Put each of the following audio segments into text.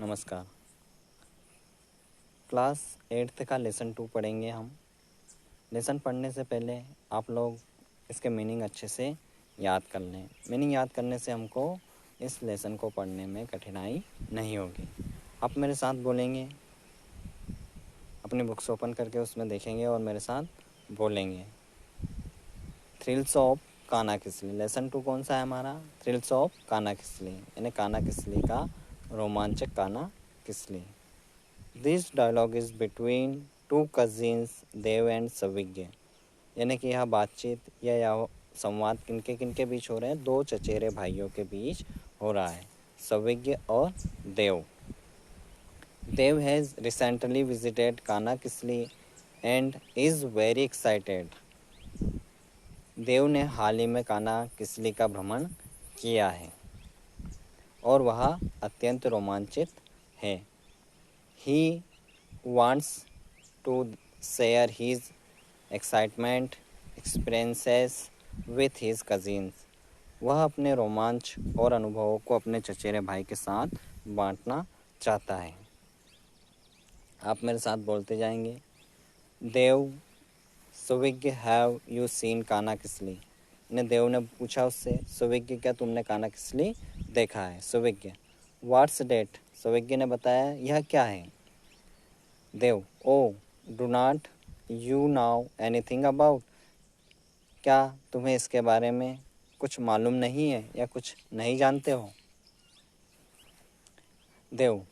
नमस्कार। Class 8th का lesson 2 पढ़ेंगे हम। लेसन पढ़ने से पहले आप लोग इसके मीनिंग अच्छे से याद कर लें। मीनिंग याद करने से हमको इस लेसन को पढ़ने में कठिनाई नहीं होगी। आप मेरे साथ बोलेंगे, अपनी बुक्स ओपन करके उसमें देखेंगे और मेरे साथ बोलेंगे। Thrills of Kanha Kisli. Lesson 2 कौन सा है हमारा? थ्रिल्स ऑफ कान्हा किसली, यानी कान्हा किसली का रोमांचक Kanha Kisli. This dialogue is between two cousins Dev and Savigya, यानी कि यह बातचीत या यह संवाद किनके किनके बीच हो रहे हैं? दो चचेरे भाइयों के बीच हो रहा है, सविज्ञ और Dev. Dev has recently visited Kanha Kisli and is very excited. Dev ने हाल ही में कान्हा किसली का भ्रमण किया है और वह अत्यंत रोमांचित है। He wants to share his excitement experiences with his cousins. वह अपने रोमांच और अनुभवों को अपने चचेरे भाई के साथ बांटना चाहता है। आप मेरे साथ बोलते जाएंगे। Dev, Suvigya, have you seen Kanha Kisli. ने देव ने पूछा उससे, सुविज्ञ क्या तुमने कान्हा किसली देखा है? सुविज्ञ, व्हाट्स डेट। सुविज्ञ ने बताया, यह क्या है? Dev, oh do not you know anything about. क्या तुम्हें इसके बारे में कुछ मालूम नहीं है या कुछ नहीं जानते हो? Dev,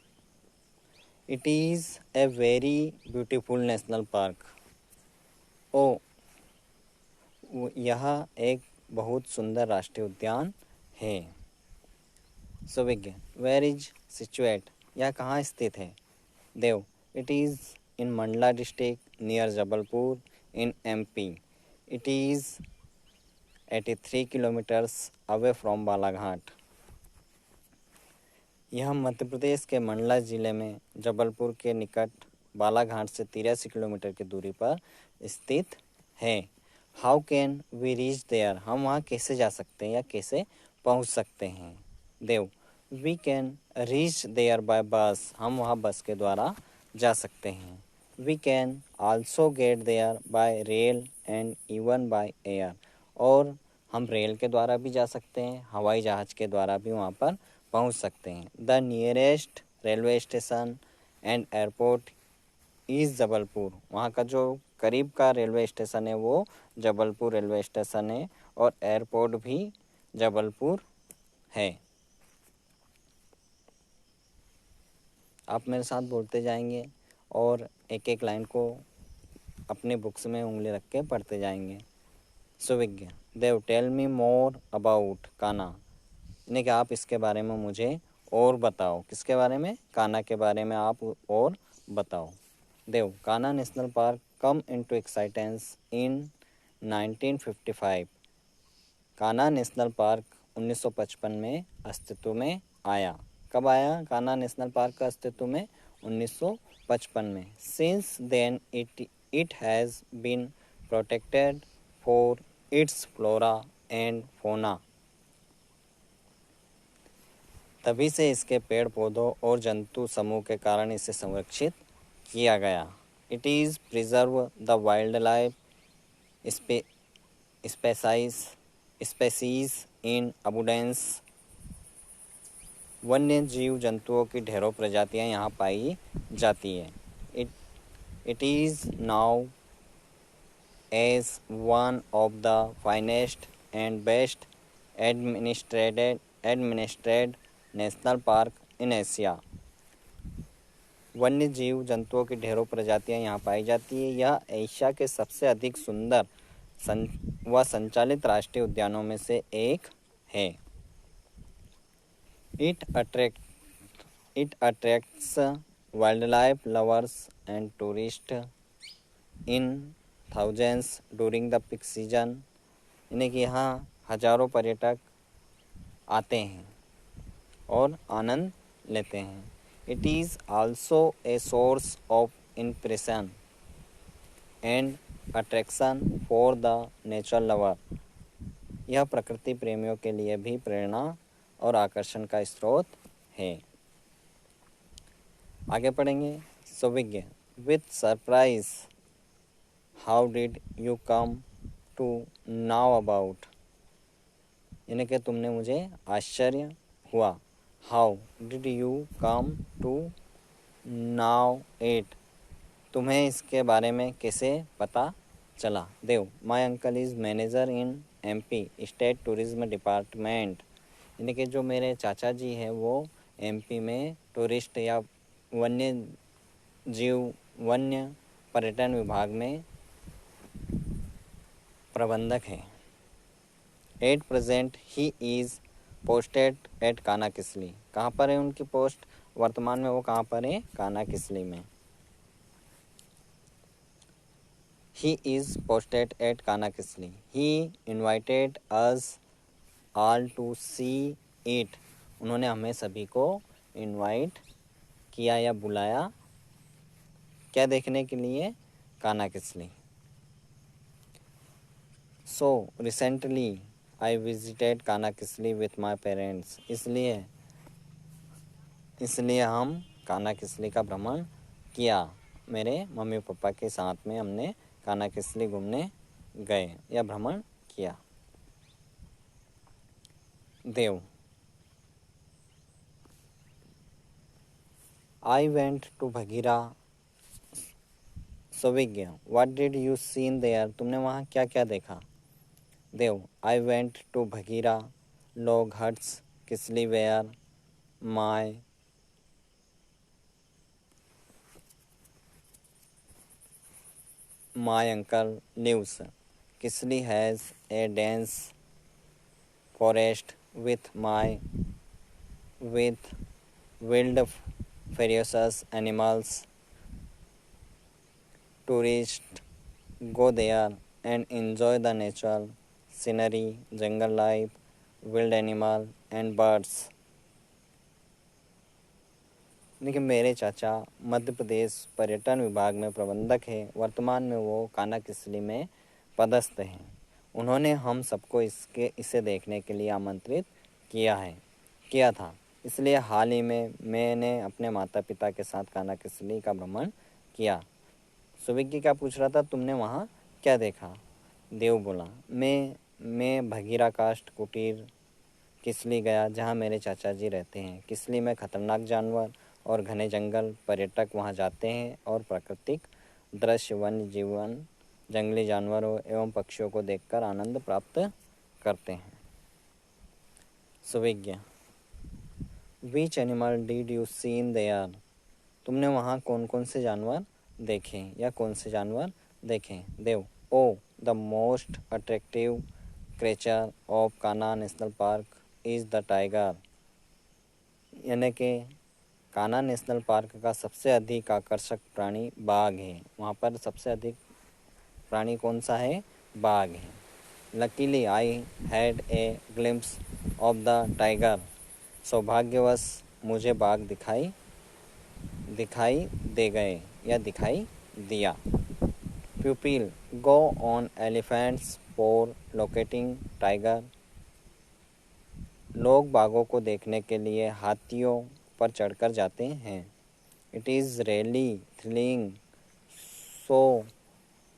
it is a very beautiful national park. Oh, यह एक बहुत सुंदर राष्ट्रीय उद्यान है। सुविज्ञ, वेयर इज सिचुएट, यह कहाँ स्थित है? Dev, it is in Mandla district near Jabalpur in MP. It is 83 kilometers away from Balaghat. यह मध्य प्रदेश के मंडला जिले में जबलपुर के निकट बालाघाट से 83 किलोमीटर की दूरी पर स्थित है। How can we reach there, हम वहाँ कैसे जा सकते हैं या कैसे पहुँच सकते हैं? Dev, we can reach there by bus, हम वहाँ बस के द्वारा जा सकते हैं। We can also get there by rail and even by air, और हम रेल के द्वारा भी जा सकते हैं, हवाई जहाज़ के द्वारा भी वहाँ पर पहुँच सकते हैं। The nearest railway station and airport is Jabalpur, वहाँ का जो करीब का रेलवे स्टेशन है वो जबलपुर रेलवे स्टेशन है और एयरपोर्ट भी जबलपुर है। आप मेरे साथ बोलते जाएंगे और एक एक लाइन को अपने बुक्स में उंगली रख के पढ़ते जाएंगे। Suvigya, Dev, tell me more about Kanha, यानी कि आप इसके बारे में मुझे और बताओ। किसके बारे में? कान्हा के बारे में आप और बताओ। Dev, Kanha National Park come into existence in 1955। Kanha National Park 1955 में अस्तित्व में आया। कब आया कान्हा नेशनल पार्क का अस्तित्व में? 1955 में। Since then it has been protected for its flora and fauna. तभी से इसके पेड़ पौधों और जंतु समूह के कारण इसे संरक्षित किया गया। It is preserve the wild life species in abundance. वन्य जीव जंतुओं की ढेरों प्रजातियां यहाँ पाई जाती है। It is now as one of the finest and best administered national park in Asia. वन्य जीव जंतुओं की ढेरों प्रजातियां यहाँ पाई जाती है। यह एशिया के सबसे अधिक सुंदर व संचालित राष्ट्रीय उद्यानों में से एक है। It attracts wildlife lovers and tourists in thousands during the peak season, यानी कि यहाँ हजारों पर्यटक आते हैं और आनंद लेते हैं। It is also a source of impression and attraction for the nature lover. यह प्रकृति प्रेमियों के लिए भी प्रेरणा और आकर्षण का स्रोत है। आगे पढ़ेंगे। Suvigya, with surprise, how did you come to know about, यानी कि तुमने मुझे आश्चर्य हुआ। How did you come to know it, तुम्हें इसके बारे में कैसे पता चला। Dev, my uncle is manager in MP state tourism department, यानी कि जो मेरे चाचा जी हैं वो MP में टूरिस्ट या वन्य जीव वन्य पर्यटन विभाग में प्रबंधक हैं। At present he is posted at Kanha Kisli, कहाँ पर है उनकी पोस्ट, वर्तमान में वो कहाँ पर है, कानाकिसली में। He is posted at Kanha Kisli, he invited us all to see it, उन्होंने हमें सभी को इनवाइट किया या बुलाया, क्या देखने के लिए, Kanha Kisli. So recently I visited Kanha Kisli with my parents, इसलिए हम कानाकिसली का भ्रमण किया, मेरे मम्मी पापा के साथ में हमने कानाकिसली घूमने गए या भ्रमण किया। Dev, I went to Bagheera. Suvigya, what did you seen there, तुमने वहाँ क्या क्या देखा। Dev, I went to Bagheera log huts Kisli where my uncle lives. Kisli has a dense forest with wild ferocious animals. Tourists go there and enjoy the natural scenery, jungle life, wild animal and birds. लेकिन मेरे चाचा मध्य प्रदेश पर्यटन विभाग में प्रबंधक है, वर्तमान में वो कानाकिसली में पदस्थ हैं। उन्होंने हम सबको इसे देखने के लिए आमंत्रित किया था, इसलिए हाल ही में मैंने अपने माता पिता के साथ कानाकिसली का भ्रमण किया। सुविज्ञ क्या पूछ रहा था, तुमने वहाँ क्या देखा। देव बोला, मैं भगीरा काष्ठ कुटीर किसली गया, जहाँ मेरे चाचा जी रहते हैं। किसली में खतरनाक जानवर और घने जंगल, पर्यटक वहां जाते हैं और प्राकृतिक दृश्य, वन्य जीवन, जंगली जानवरों एवं पक्षियों को देखकर आनंद प्राप्त करते हैं। Suvigya, which animal did you seen there, तुमने वहाँ कौन कौन से जानवर देखे या कौन से जानवर देखे। Dev, oh the most attractive creature of Kanha National Park is the tiger, यानी कि कान्हा नेशनल पार्क का सबसे अधिक आकर्षक प्राणी बाघ है। वहाँ पर सबसे अधिक प्राणी कौन सा है, बाघ है। Luckily I had a glimpse of the tiger, सौभाग्यवश मुझे बाघ दिखाई दे गए या दिखाई दिया। Pupil go on elephants for locating tiger, लोग बाघों को देखने के लिए हाथियों पर चढ़कर जाते हैं। It is really thrilling so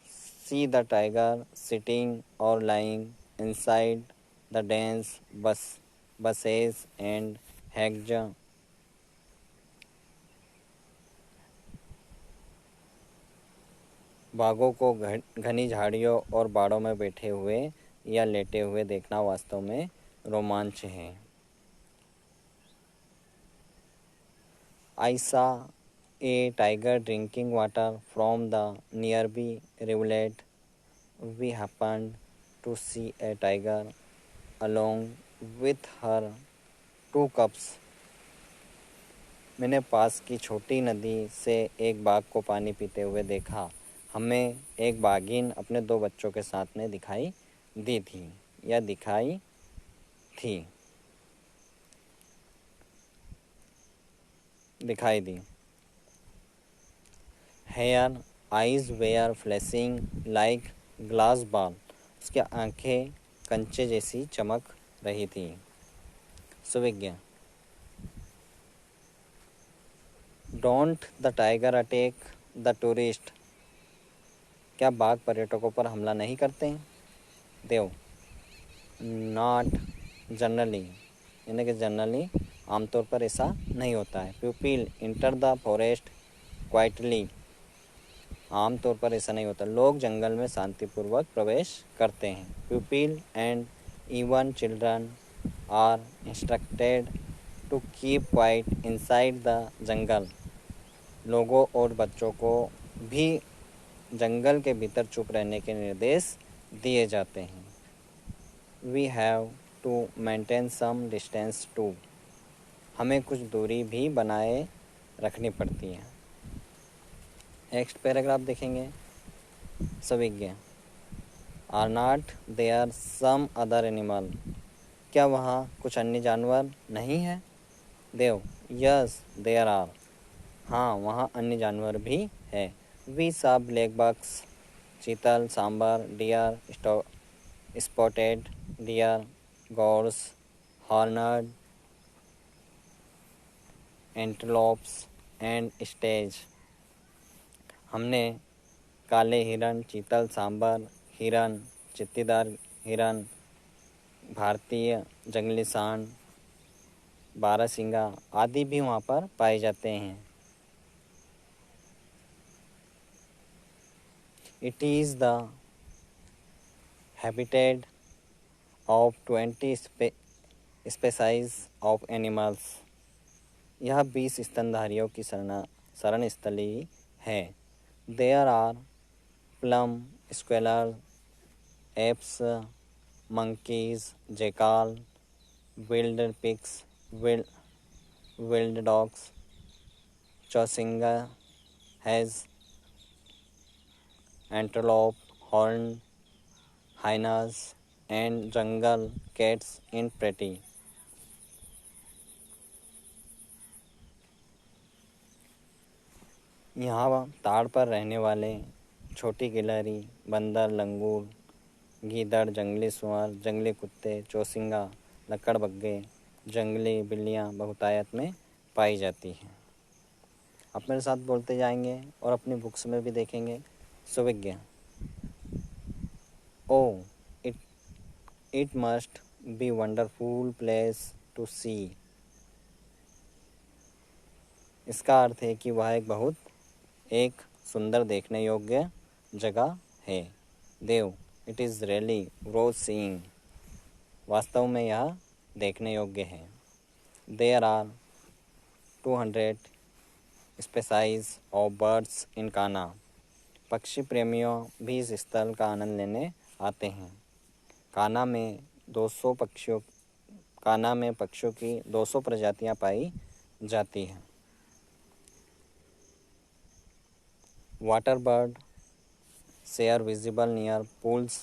see the tiger sitting और lying inside the dense bushes and hedges, बाघों को घनी झाड़ियों और बाड़ों में बैठे हुए या लेटे हुए देखना वास्तव में रोमांच है। I saw a tiger drinking water from the nearby rivulet. We happened to see a tiger along with her 2 cubs. मैंने पास की छोटी नदी से एक बाघ को पानी पीते हुए देखा। हमें एक बाघिन अपने 2 बच्चों के साथ में दिखाई दी। Her eyes were flashing like glass ball, उसकी आंखें कंचे जैसी चमक रही थी। Suvigya, don't the tiger attack the tourist, क्या बाघ पर्यटकों पर हमला नहीं करते हैं? देव, नॉट जनरली, यानी कि जनरली आमतौर पर ऐसा नहीं होता है। People enter the forest quietly, आमतौर पर ऐसा नहीं होता, लोग जंगल में शांतिपूर्वक प्रवेश करते हैं। People and even children are instructed to keep quiet inside the jungle, लोगों और बच्चों को भी जंगल के भीतर चुप रहने के निर्देश दिए जाते हैं। We have to maintain some distance too, हमें कुछ दूरी भी बनाए रखनी पड़ती है। नेक्स्ट पैराग्राफ देखेंगे। Savigya, are not there some other animal, क्या वहाँ कुछ अन्य जानवर नहीं है? देव, यस देयर आर, हाँ वहाँ अन्य जानवर भी है। We saw black bucks, chital, sambar, deer, spotted deer, gaurs, horned antelopes and stags, हमने काले हिरन, चीतल, सांबर हिरन, चित्तीदार हिरन, भारतीय जंगली सांड, बारहसिंगा आदि भी वहाँ पर पाए जाते हैं। It is the habitat of 20 species of animals, यह 20 स्तनधारियों की शरण स्थली है। There are palm, squirrel, apes, monkeys, jackal, wild pigs, wild dogs, chausinga has antelope, horned hyenas, and jungle cats in pretty. यहाँ ताड़ पर रहने वाले छोटी गिलहरी, बंदर, लंगूर, गीदड़, जंगली सुअर, जंगली कुत्ते, चौसिंगा, लकड़बग्गे, जंगली बिल्लियाँ बहुतायत में पाई जाती हैं। आप मेरे साथ बोलते जाएंगे और अपनी बुक्स में भी देखेंगे। Suvigya, oh it must be wonderful place to see, इसका अर्थ है कि वह एक सुंदर देखने योग्य जगह है। Dev, it is really worth seeing, वास्तव में यह देखने योग्य है। There are 200 species of birds in Kanha, पक्षी प्रेमियों भी इस स्थल का आनंद लेने आते हैं। कान्हा में पक्षियों की 200 प्रजातियां पाई जाती हैं। Water bird share visible near pools,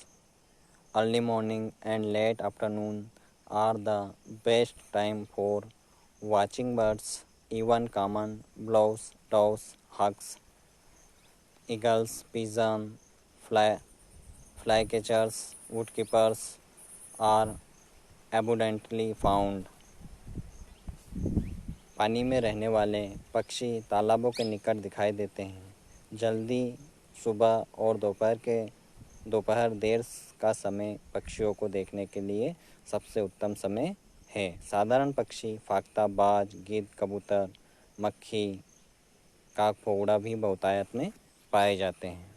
early morning and late afternoon are the best time for watching birds, even common doves, hawks, eagles, pigeons, flycatchers, woodpeckers are abundantly found. पानी में रहने वाले पक्षी तालाबों के निकट दिखाई देते हैं। जल्दी सुबह और दोपहर देर का समय पक्षियों को देखने के लिए सबसे उत्तम समय है। साधारण पक्षी फाख्ता, बाज, गिद्ध, कबूतर, मक्खी, काकफोड़ा भी बहुतायत में पाए जाते हैं।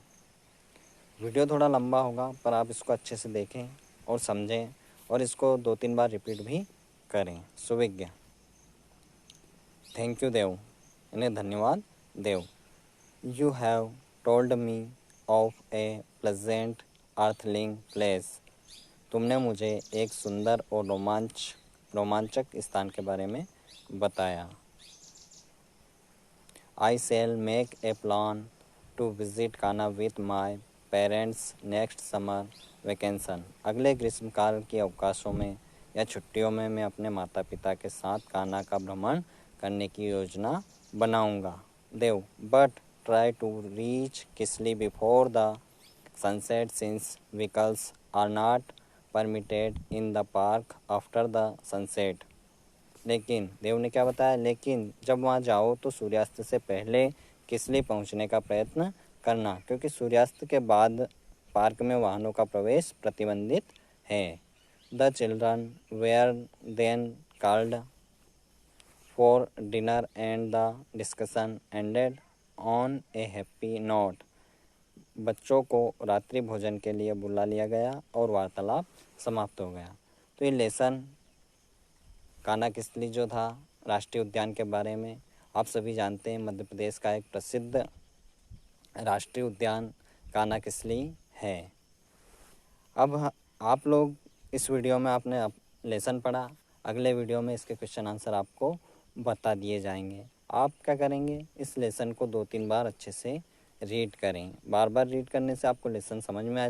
वीडियो थोड़ा लंबा होगा पर आप इसको अच्छे से देखें और समझें और इसको 2-3 बार रिपीट भी करें। सुविज्ञ, थैंक यू देव, इन्हें धन्यवाद Dev. You have told me of a pleasant earthling place, तुमने मुझे एक सुंदर और रोमांचक स्थान के बारे में बताया। I shall make a plan to visit Kanha with my parents next summer vacation, अगले ग्रीष्मकाल के अवकाशों में या छुट्टियों में मैं अपने माता पिता के साथ कान्हा का भ्रमण करने की योजना बनाऊंगा। देव, but try to reach Kisli before the sunset since vehicles are not permitted in the park after the sunset. लेकिन देव ने क्या बताया, लेकिन जब वहाँ जाओ तो सूर्यास्त से पहले किसली पहुँचने का प्रयत्न करना, क्योंकि सूर्यास्त के बाद पार्क में वाहनों का प्रवेश प्रतिबंधित है। The children were then called for dinner and the discussion ended on a happy note. बच्चों को रात्रि भोजन के लिए बुला लिया गया और वार्तालाप समाप्त हो गया। तो ये लेसन कानाकिसली जो था राष्ट्रीय उद्यान के बारे में, आप सभी जानते हैं मध्य प्रदेश का एक प्रसिद्ध राष्ट्रीय उद्यान कानाकिसली है। अब आप लोग इस वीडियो में आपने लेसन पढ़ा, अगले वीडियो में इसके क्वेश्चन आंसर आपको बता दिए जाएंगे। आप क्या करेंगे, इस लेसन को 2-3 बार अच्छे से रीड करें। बार बार रीड करने से आपको लेसन समझ में आ